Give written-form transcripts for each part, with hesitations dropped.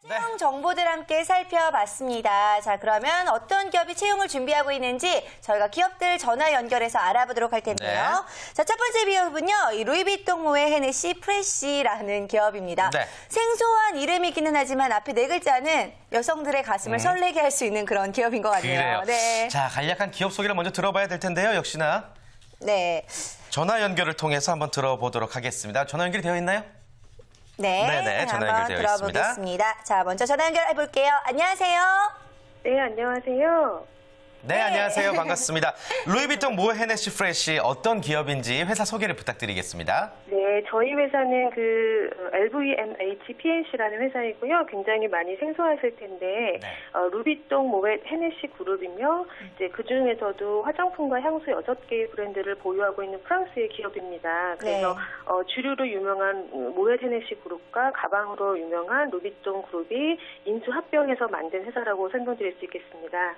채용 정보들 함께 살펴봤습니다. 자, 그러면 어떤 기업이 채용을 준비하고 있는지 저희가 기업들 전화 연결해서 알아보도록 할 텐데요. 네. 자, 첫 번째 기업은요, 이 루이비통 모의 헤네시 프레쉬라는 기업입니다. 네. 생소한 이름이기는 하지만 앞에 네 글자는 여성들의 가슴을 설레게 할 수 있는 그런 기업인 것 같네요. 그래요. 네. 자, 간략한 기업 소개를 먼저 들어봐야 될 텐데요. 역시나 네. 전화 연결을 통해서 한번 들어보도록 하겠습니다. 전화 연결이 되어 있나요? 네. 네네, 전화 한번 연결되어 있습니다. 들어보겠습니다. 자, 먼저 전화 연결해 볼게요. 안녕하세요. 네, 안녕하세요. 네, 안녕하세요. 반갑습니다. 루이비통 모 헤네시 프레쉬 어떤 기업인지 회사 소개를 부탁드리겠습니다. 네, 저희 회사는 LVMH PNC라는 회사이고요. 굉장히 많이 생소하실 텐데, 네. 루비통 모의 헤네시 그룹이며, 이제 그 중에서도 화장품과 향수 6개의 브랜드를 보유하고 있는 프랑스의 기업입니다. 그래서 주류로 유명한 모의 헤네시 그룹과 가방으로 유명한 루비통 그룹이 인수 합병해서 만든 회사라고 설명드릴 수 있겠습니다.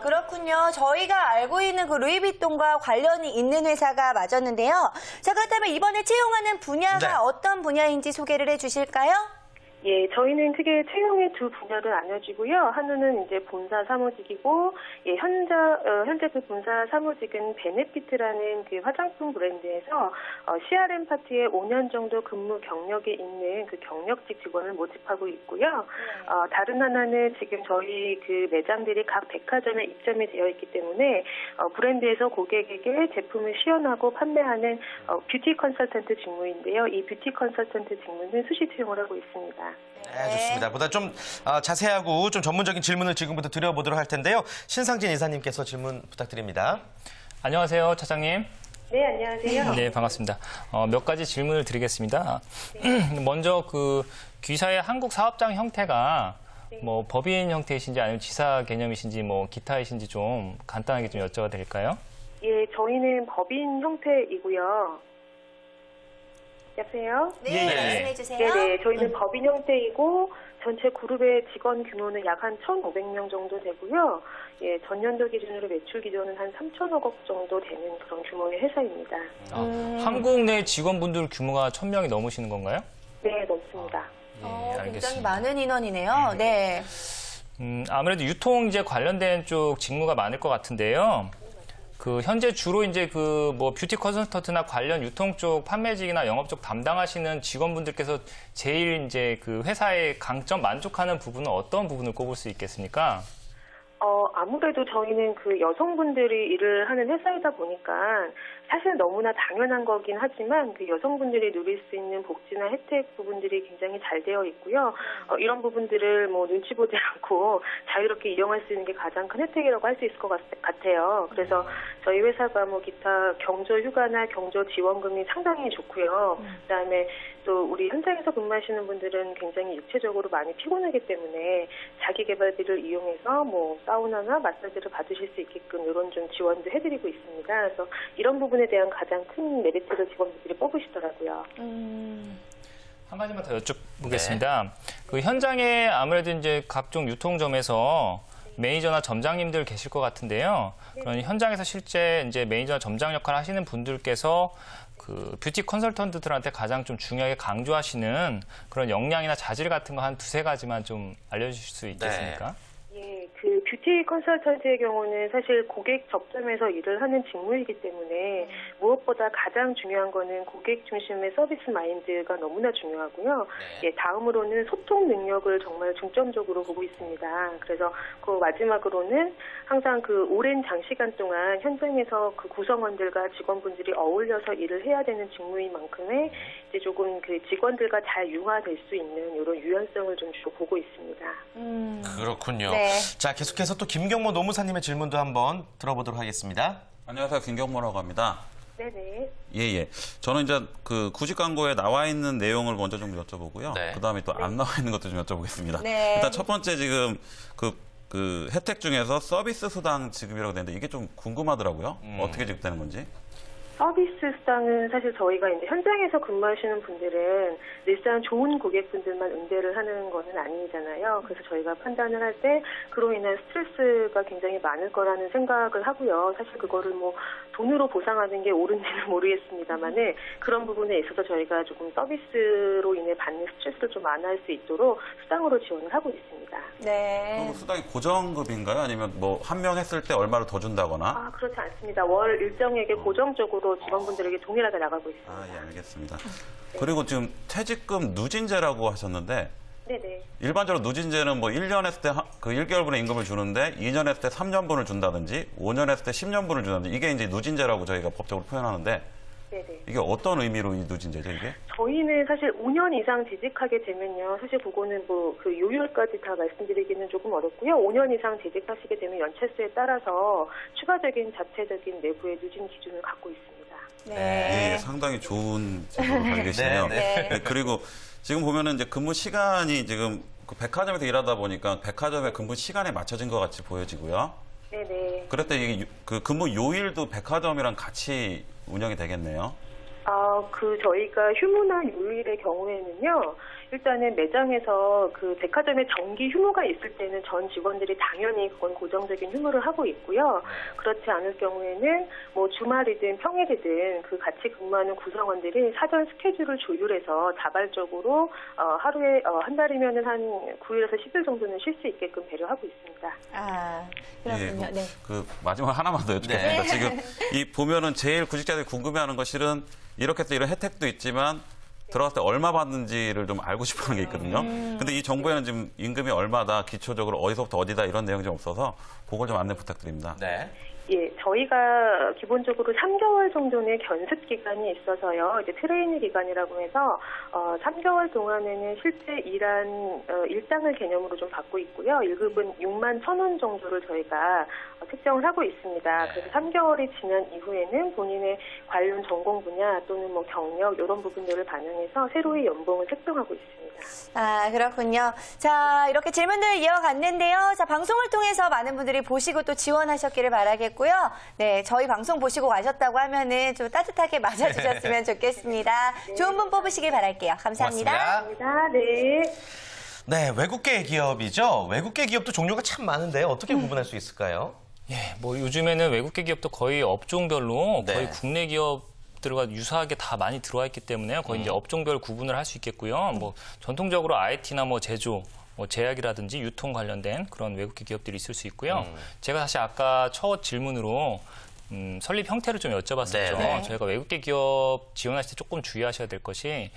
그렇군요. 저희가 알고 있는 그 루이비통과 관련이 있는 회사가 맞았는데요. 자, 그렇다면 이번에 채용하는 분야가 네. 어떤 분야인지 소개를 해 주실까요? 예, 저희는 크게 채용의 두 분야로 나눠지고요. 하나는 이제 본사 사무직이고, 예, 현재 그 본사 사무직은 베네피트라는 그 화장품 브랜드에서 CRM 파트에 5년 정도 근무 경력이 있는 그 경력직 직원을 모집하고 있고요. 다른 하나는 지금 저희 그 매장들이 각 백화점에 입점이 되어 있기 때문에 브랜드에서 고객에게 제품을 시연하고 판매하는 뷰티 컨설턴트 직무인데요. 이 뷰티 컨설턴트 직무는 수시 채용을 하고 있습니다. 네, 좋습니다. 보다 좀 자세하고 좀 전문적인 질문을 지금부터 드려보도록 할 텐데요. 신상진 이사님께서 질문 부탁드립니다. 안녕하세요, 차장님. 네, 안녕하세요. 네, 반갑습니다. 몇 가지 질문을 드리겠습니다. 먼저 그 귀사의 한국 사업장 형태가 뭐 법인 형태이신지 아니면 지사 개념이신지 뭐 기타이신지 좀 간단하게 좀 여쭤봐도 될까요? 예, 저희는 법인 형태이고요. 여보세요? 네, 예. 말씀해 주세요. 네네, 저희는 법인 형태이고 전체 그룹의 직원 규모는 약 한 1,500명 정도 되고요. 예, 전년도 기준으로 매출 기조는 한 3천억 원 정도 되는 그런 규모의 회사입니다. 한국 내 직원분들 규모가 1,000명이 넘으시는 건가요? 네, 넘습니다. 예, 굉장히 알겠습니다. 많은 인원이네요. 네. 아무래도 유통 이제 관련된 쪽 직무가 많을 것 같은데요. 그 현재 주로 이제 그 뭐 뷰티 컨설턴트나 관련 유통 쪽 판매직이나 영업 쪽 담당하시는 직원분들께서 제일 이제 그 회사의 강점 만족하는 부분은 어떤 부분을 꼽을 수 있겠습니까? 아무래도 저희는 그 여성분들이 일을 하는 회사이다 보니까 사실 너무나 당연한 거긴 하지만 그 여성분들이 누릴 수 있는 복지나 혜택 부분들이 굉장히 잘 되어 있고요. 이런 부분들을 뭐 눈치 보지 않고 자유롭게 이용할 수 있는 게 가장 큰 혜택이라고 할 수 있을 것 같아요. 그래서 저희 회사가 뭐 기타 경조 휴가나 경조 지원금이 상당히 좋고요. 그다음에 또 우리 현장에서 근무하시는 분들은 굉장히 육체적으로 많이 피곤하기 때문에 자기 개발비를 이용해서 뭐 사우나나 마사지를 받으실 수 있게끔 이런 좀 지원도 해드리고 있습니다. 그래서 이런 부분에 대한 가장 큰 메리트를 직원들이 뽑으시더라고요. 한 가지만 더 여쭤보겠습니다. 그 현장에 아무래도 이제 각종 유통점에서 매니저나 점장님들 계실 것 같은데요. 그런 현장에서 실제 이제 매니저나 점장 역할을 하시는 분들께서 그 뷰티 컨설턴트들한테 가장 좀 중요하게 강조하시는 그런 역량이나 자질 같은 거 한 두세 가지만 좀 알려주실 수 있겠습니까? 예, 그 뷰티 컨설턴트의 경우는 사실 고객 접점에서 일을 하는 직무이기 때문에 무엇보다 가장 중요한 거는 고객 중심의 서비스 마인드가 너무나 중요하고요. 예, 다음으로는 소통 능력을 정말 중점적으로 보고 있습니다. 그래서 그 마지막으로는 항상 그 오랜 장시간 동안 현장에서 그 구성원들과 직원분들이 어울려서 일을 해야 되는 직무인 만큼의 이제 조금 그 직원들과 잘 융화될 수 있는 이런 유연성을 좀 주로 보고 있습니다. 그렇군요. 네. 자, 계속해서 또 김경모 노무사님의 질문도 한번 들어보도록 하겠습니다. 안녕하세요. 김경모라고 합니다. 네네. 예. 저는 이제 그 구직 광고에 나와 있는 내용을 먼저 좀 여쭤보고요. 네. 그 다음에 또 안 나와 있는 것도 좀 여쭤보겠습니다. 네. 일단 첫 번째 지금 그 혜택 중에서 서비스 수당 지급이라고 되는데 이게 좀 궁금하더라고요. 어떻게 지급되는 건지. 서비스 수당은 사실 저희가 이제 현장에서 근무하시는 분들은 일단 좋은 고객분들만 응대를 하는 거는 아니잖아요. 그래서 저희가 판단을 할 때 그로 인한 스트레스가 굉장히 많을 거라는 생각을 하고요. 사실 그거를 뭐 돈으로 보상하는 게 옳은지는 모르겠습니다만은 그런 부분에 있어서 저희가 조금 서비스로 인해 받는 스트레스 스트레스를 좀 완화할 수 있도록 수당으로 지원을 하고 있습니다. 네. 그 수당이 고정급인가요? 아니면 뭐 한 명 했을 때 얼마를 더 준다거나? 그렇지 않습니다. 월 일정액에 고정적으로 직원분들에게 동일하게 나가고 있습니다. 예, 알겠습니다. 그리고 지금 퇴직금 누진제라고 하셨는데 네네. 일반적으로 누진제는 뭐 1년 했을 때 그 1개월분의 임금을 주는데 2년 했을 때 3년분을 준다든지 5년 했을 때 10년분을 준다든지 이게 이제 누진제라고 저희가 법적으로 표현하는데 네네. 이게 어떤 의미로 이 누진제죠, 이게? 저희는 사실 5년 이상 재직하게 되면요. 사실 그거는 뭐 그 요율까지 다 말씀드리기는 조금 어렵고요. 5년 이상 재직하시게 되면 연체수에 따라서 추가적인 자체적인 내부의 누진 기준을 갖고 있습니다. 예, 상당히 좋은 제도로 가고 계시네요. 네. 네, 그리고 지금 보면은 이제 근무 시간이 지금 그 백화점에서 일하다 보니까 백화점의 근무 시간에 맞춰진 것 같이 보여지고요. 네네. 그랬더니 이게 그 근무 요일도 백화점이랑 같이 운영이 되겠네요. 저희가 휴무나 요일의 경우에는요, 일단은 매장에서 그 백화점에 정기 휴무가 있을 때는 전 직원들이 당연히 그건 고정적인 휴무를 하고 있고요. 그렇지 않을 경우에는 뭐 주말이든 평일이든 그 같이 근무하는 구성원들이 사전 스케줄을 조율해서 자발적으로 하루에 한 달이면은 한 9일에서 10일 정도는 쉴 수 있게끔 배려하고 있습니다. 그렇군요. 네. 그 마지막 하나만 더 여쭙겠습니다. 지금 이 보면은 제일 구직자들이 궁금해하는 것실은 이렇게 해서 이런 혜택도 있지만 들어갔을 때 얼마 받는지를 좀 알고 싶어하는 게 있거든요. 근데 이 정보에는 지금 임금이 얼마다, 기초적으로 어디서부터 어디다 이런 내용이 좀 없어서 그걸 좀 안내 부탁드립니다. 네. 예, 저희가 기본적으로 3개월 정도의 견습 기간이 있어서요. 이제 트레이닝 기간이라고 해서 3개월 동안에는 실제 일한 일당을 개념으로 좀 받고 있고요. 1급은 6만 1,000원 정도를 저희가 책정을 하고 있습니다. 그래서 3개월이 지난 이후에는 본인의 관련 전공 분야 또는 뭐 경력 이런 부분들을 반영해서 새로이 연봉을 책정하고 있습니다. 그렇군요. 자, 이렇게 질문들 이어갔는데요. 자, 방송을 통해서 많은 분들이 보시고 또 지원하셨기를 바라겠고요. 네, 저희 방송 보시고 가셨다고 하면은 좀 따뜻하게 맞아주셨으면 좋겠습니다. 좋은 분 뽑으시길 바랄게요. 감사합니다. 고맙습니다. 감사합니다. 네. 네, 외국계 기업이죠. 외국계 기업도 종류가 참 많은데 어떻게 구분할 수 있을까요? 예, 뭐 요즘에는 외국계 기업도 거의 업종별로 네. 거의 국내 기업들과 유사하게 다 많이 들어와 있기 때문에요. 거의 이제 업종별 구분을 할 수 있겠고요. 뭐 전통적으로 IT나 뭐 제조, 뭐 제약이라든지 유통 관련된 그런 외국계 기업들이 있을 수 있고요. 제가 사실 아까 첫 질문으로 설립 형태를 좀 여쭤봤었죠. 네. 저희가 외국계 기업 지원하실 때 조금 주의하셔야 될 것이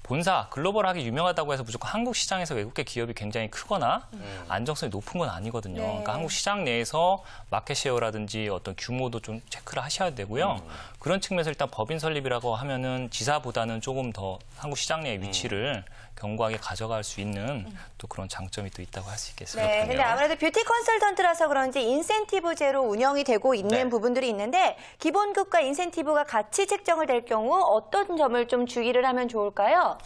본사, 글로벌하게 유명하다고 해서 무조건 한국 시장에서 외국계 기업이 굉장히 크거나 안정성이 높은 건 아니거든요. 네. 그러니까 한국 시장 내에서 마켓 셰어라든지 어떤 규모도 좀 체크를 하셔야 되고요. 그런 측면에서 일단 법인 설립이라고 하면은 지사보다는 조금 더 한국 시장 내의 위치를 견고하게 가져갈 수 있는 또 그런 장점이 또 있다고 할 수 있겠습니다. 네, 근데 아무래도 뷰티 컨설턴트라서 그런지 인센티브제로 운영이 되고 있는 네. 부분들이 있는데 기본급과 인센티브가 같이 책정을 될 경우 어떤 점을 좀 주의를 하면 좋을까요?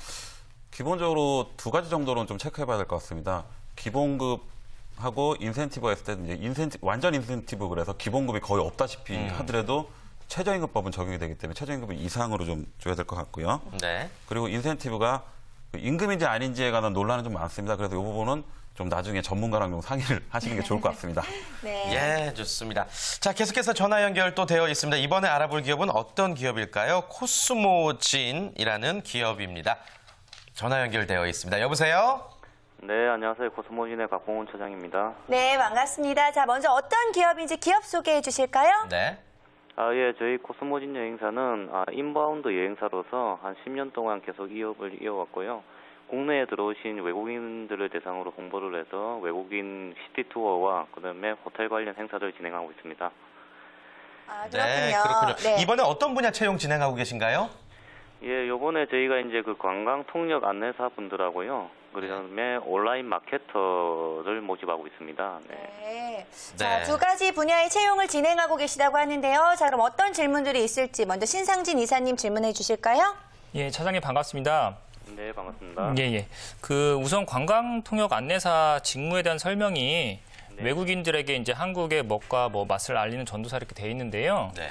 기본적으로 두 가지 정도는 좀 체크해봐야 될 것 같습니다. 기본급하고 인센티브가 있을 때 이제 완전 인센티브 그래서 기본급이 거의 없다시피 하더라도 최저임금법은 적용이 되기 때문에 최저임금 이상으로 좀 줘야 될 것 같고요. 네. 그리고 인센티브가 임금인지 아닌지에 관한 논란은 좀 많습니다. 그래서 이 부분은 좀 나중에 전문가랑 좀 상의를 하시는 게 좋을 것 같습니다. 네. 예, 좋습니다. 자, 계속해서 전화 연결 또 되어 있습니다. 이번에 알아볼 기업은 어떤 기업일까요? 코스모진이라는 기업입니다. 전화 연결되어 있습니다. 여보세요? 네, 안녕하세요. 코스모진의 박봉훈 차장입니다. 네, 반갑습니다. 자, 먼저 어떤 기업인지 기업 소개해 주실까요? 네. 예, 저희 코스모진 여행사는 인바운드 여행사로서 한 10년 동안 계속 이업을 이어왔고요. 국내에 들어오신 외국인들을 대상으로 홍보를 해서 외국인 시티 투어와 그다음에 호텔 관련 행사를 진행하고 있습니다. 그렇군요. 네, 그렇군요. 네. 이번에 어떤 분야 채용 진행하고 계신가요? 예, 요번에 저희가 이제 그 관광 통역 안내사 분들하고요. 그다음에 온라인 마케터를 모집하고 있습니다. 네. 네. 자, 네. 두 가지 분야의 채용을 진행하고 계시다고 하는데요. 자, 그럼 어떤 질문들이 있을지 먼저 신상진 이사님 질문해 주실까요? 예, 차장님 반갑습니다. 네, 반갑습니다. 예. 그 우선 관광 통역 안내사 직무에 대한 설명이 외국인들에게 이제 한국의 먹과 뭐 맛을 알리는 전도사 이렇게 돼 있는데요. 네.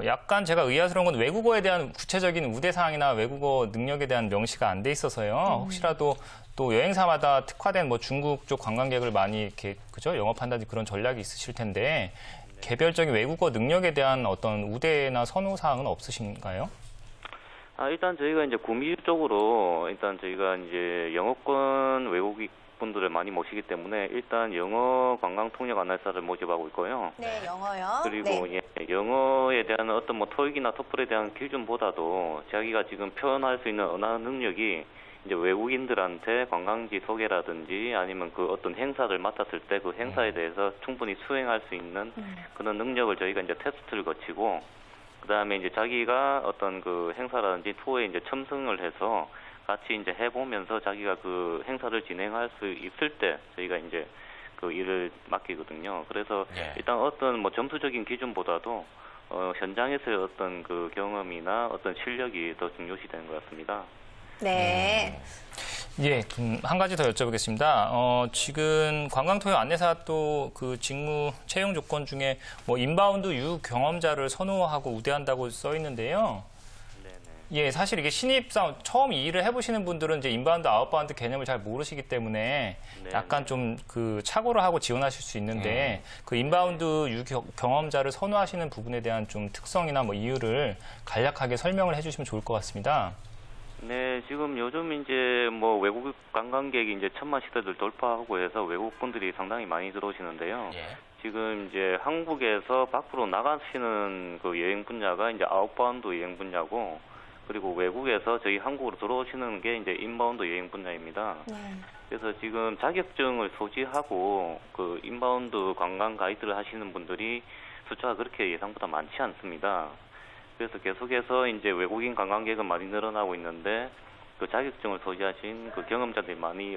약간 제가 의아스러운 건 외국어에 대한 구체적인 우대사항이나 외국어 능력에 대한 명시가 안 돼 있어서요. 혹시라도 또 여행사마다 특화된 뭐 중국 쪽 관광객을 많이 이렇게 그죠 영업한다든지 그런 전략이 있으실 텐데 개별적인 외국어 능력에 대한 어떤 우대나 선호 사항은 없으신가요? 일단 저희가 이제 구미 쪽으로 일단 저희가 이제 영어권 외국인 분들을 많이 모시기 때문에 일단 영어 관광 통역 안내사를 모집하고 있고요. 네, 영어요. 그리고 네. 영어에 대한 어떤 뭐 토익이나 토플에 대한 기준보다도 자기가 지금 표현할 수 있는 언어 능력이 이제 외국인들한테 관광지 소개라든지 아니면 그 어떤 행사를 맡았을 때 그 행사에 대해서 충분히 수행할 수 있는 그런 능력을 저희가 이제 테스트를 거치고 그다음에 이제 자기가 어떤 그 행사라든지 투어에 이제 첨승을 해서 같이 이제 해보면서 자기가 그 행사를 진행할 수 있을 때 저희가 이제 그 일을 맡기거든요. 그래서 예. 일단 어떤 뭐 점수적인 기준보다도 현장에서의 어떤 그 경험이나 어떤 실력이 더 중요시 되는 것 같습니다. 네. 예, 한 가지 더 여쭤보겠습니다. 지금 관광통역 안내사 또 그 직무 채용 조건 중에 뭐 인바운드 유경험자를 선호하고 우대한다고 써 있는데요. 예, 사실 이게 신입사원 처음 이 일을 해보시는 분들은 이제 인바운드, 아웃바운드 개념을 잘 모르시기 때문에 약간 좀 그 착오를 하고 지원하실 수 있는데 그 인바운드 유경험자를 선호하시는 부분에 대한 좀 특성이나 뭐 이유를 간략하게 설명을 해주시면 좋을 것 같습니다. 네, 지금 요즘 이제 뭐 외국 관광객이 이제 1000만 시대를 돌파하고 해서 외국 분들이 상당히 많이 들어오시는데요. 예. 지금 이제 한국에서 밖으로 나가시는 그 여행 분야가 이제 아웃바운드 여행 분야고 그리고 외국에서 저희 한국으로 들어오시는 게 이제 인바운드 여행 분야입니다. 그래서 지금 자격증을 소지하고 그 인바운드 관광 가이드를 하시는 분들이 숫자가 그렇게 예상보다 많지 않습니다. 그래서 계속해서 이제 외국인 관광객은 많이 늘어나고 있는데 그 자격증을 소지하신 그 경험자들이 많이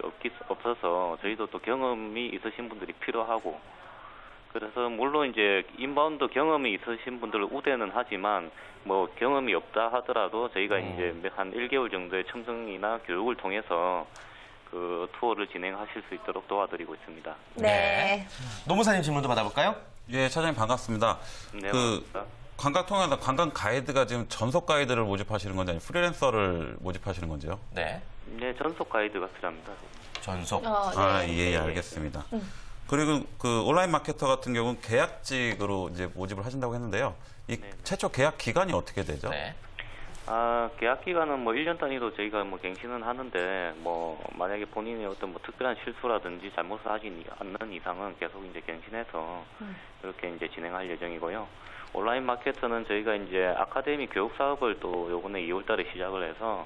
없어서 저희도 또 경험이 있으신 분들이 필요하고 그래서 물론 이제 인바운드 경험이 있으신 분들을 우대는 하지만 뭐 경험이 없다 하더라도 저희가 이제 한 1개월 정도의 첨승이나 교육을 통해서 그 투어를 진행하실 수 있도록 도와드리고 있습니다. 네. 노무사님 질문도 받아볼까요? 예, 차장님 반갑습니다. 네, 그 반갑습니다. 관광통역이나 관광 가이드가 지금 전속 가이드를 모집하시는 건지 아니면 프리랜서를 모집하시는 건지요? 네. 네, 전속 가이드가 필요합니다. 전속. 아, 예, 알겠습니다. 그리고 그 온라인 마케터 같은 경우는 계약직으로 이제 모집을 하신다고 했는데요. 이 최초 계약 기간이 어떻게 되죠? 네. 계약 기간은 뭐 1년 단위로 저희가 뭐 갱신은 하는데 뭐 만약에 본인의 어떤 뭐 특별한 실수라든지 잘못을 하지 않는 이상은 계속 이제 갱신해서 이렇게 이제 진행할 예정이고요. 온라인 마케터는 저희가 이제 아카데미 교육 사업을 또 요번에 2월 달에 시작을 해서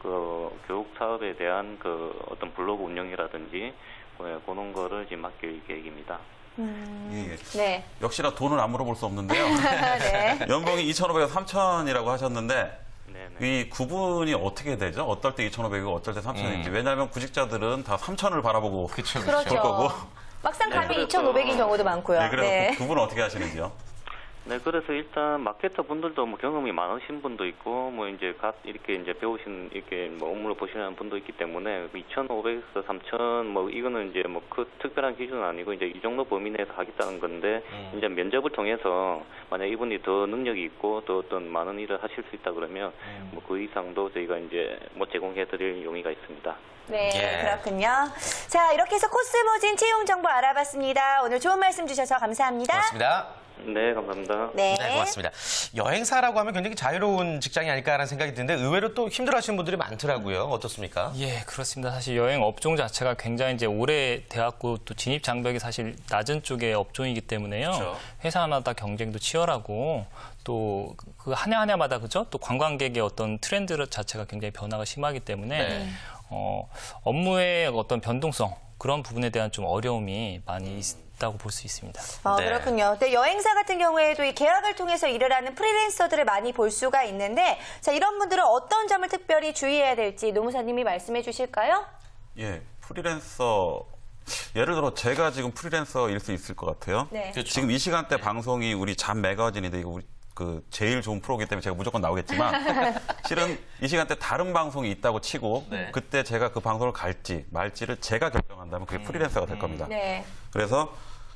그 교육 사업에 대한 그 어떤 블로그 운영이라든지 그런 거를 지금 맡길 계획입니다. 예. 네. 역시나 돈을 안 물어볼 수 없는데요. 네. 연봉이 2,500에서 3,000이라고 하셨는데 네네. 이 구분이 어떻게 되죠? 어떨 때 2,500이고 어떨 때 3,000인지. 왜냐하면 구직자들은 다 3,000을 바라보고 그쵸, 그렇죠. 볼 거고. 막상 값이 네, 2,500인 경우도 많고요. 네, 그래서 네. 그 구분은 어떻게 하시는지요? 네, 그래서 일단 마케터 분들도 뭐 경험이 많으신 분도 있고, 뭐 이제 이렇게 이제 배우신, 이렇게 뭐 업무를 보시는 분도 있기 때문에 2,500에서 3,000 뭐 이거는 이제 뭐 그 특별한 기준은 아니고 이제 이 정도 범위 내에서 하겠다는 건데, 이제 면접을 통해서 만약 이분이 더 능력이 있고 또 어떤 많은 일을 하실 수 있다 그러면 뭐 그 이상도 저희가 이제 뭐 제공해 드릴 용의가 있습니다. 네, 예. 그렇군요. 자, 이렇게 해서 코스모진 채용 정보 알아봤습니다. 오늘 좋은 말씀 주셔서 감사합니다. 고맙습니다. 네, 감사합니다. 네. 네, 고맙습니다. 여행사라고 하면 굉장히 자유로운 직장이 아닐까라는 생각이 드는데 의외로 또 힘들어하시는 분들이 많더라고요. 어떻습니까? 예, 그렇습니다. 사실 여행 업종 자체가 굉장히 이제 오래 돼왔고 또 진입 장벽이 사실 낮은 쪽의 업종이기 때문에요. 그렇죠. 회사마다 경쟁도 치열하고 또 그 하나하나마다 그죠? 또 관광객의 어떤 트렌드 자체가 굉장히 변화가 심하기 때문에 네. 업무의 어떤 변동성 그런 부분에 대한 좀 어려움이 많이 있다고 볼 수 있습니다. 네. 그렇군요. 근데 여행사 같은 경우에도 이 계약을 통해서 일을 하는 프리랜서들을 많이 볼 수가 있는데, 자, 이런 분들은 어떤 점을 특별히 주의해야 될지 노무사님이 말씀해 주실까요? 예, 프리랜서. 예를 들어 제가 지금 프리랜서일 수 있을 것 같아요. 네. 그렇죠. 지금 이 시간대 방송이 우리 잠 매거진인데 이거 우리 그 제일 좋은 프로기 때문에 제가 무조건 나오겠지만 실은 이 시간대 다른 방송이 있다고 치고 네. 그때 제가 그 방송을 갈지 말지를 제가 결정한다면 그게 프리랜서가 될 겁니다. 네. 그래서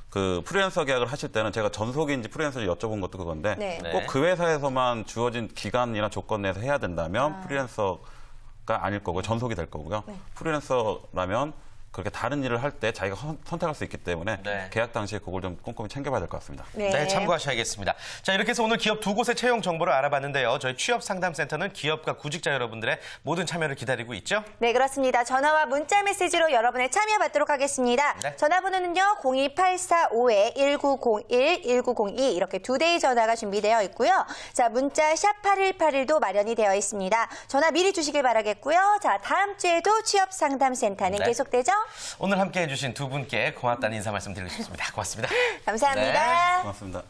그 프리랜서 계약을 하실 때는 제가 전속인지 프리랜서인지 여쭤본 것도 그건데 네. 꼭 그 회사에서만 주어진 기간이나 조건 내에서 해야 된다면 프리랜서가 아닐 거고요. 전속이 될 거고요. 프리랜서라면 그렇게 다른 일을 할 때 자기가 선택할 수 있기 때문에 네. 계약 당시에 그걸 좀 꼼꼼히 챙겨봐야 될 것 같습니다. 네, 참고하셔야겠습니다. 자, 이렇게 해서 오늘 기업 2곳의 채용 정보를 알아봤는데요. 저희 취업상담센터는 기업과 구직자 여러분들의 모든 참여를 기다리고 있죠? 네, 그렇습니다. 전화와 문자 메시지로 여러분의 참여 받도록 하겠습니다. 네. 전화번호는요, 02845-1901, 1902 이렇게 2대의 전화가 준비되어 있고요. 자, 문자 샵 8181도 마련이 되어 있습니다. 전화 미리 주시길 바라겠고요. 자, 다음 주에도 취업상담센터는 네. 계속되죠? 오늘 함께 해주신 두 분께 고맙다는 인사 말씀 드리고 싶습니다. 고맙습니다. 감사합니다. 고맙습니다.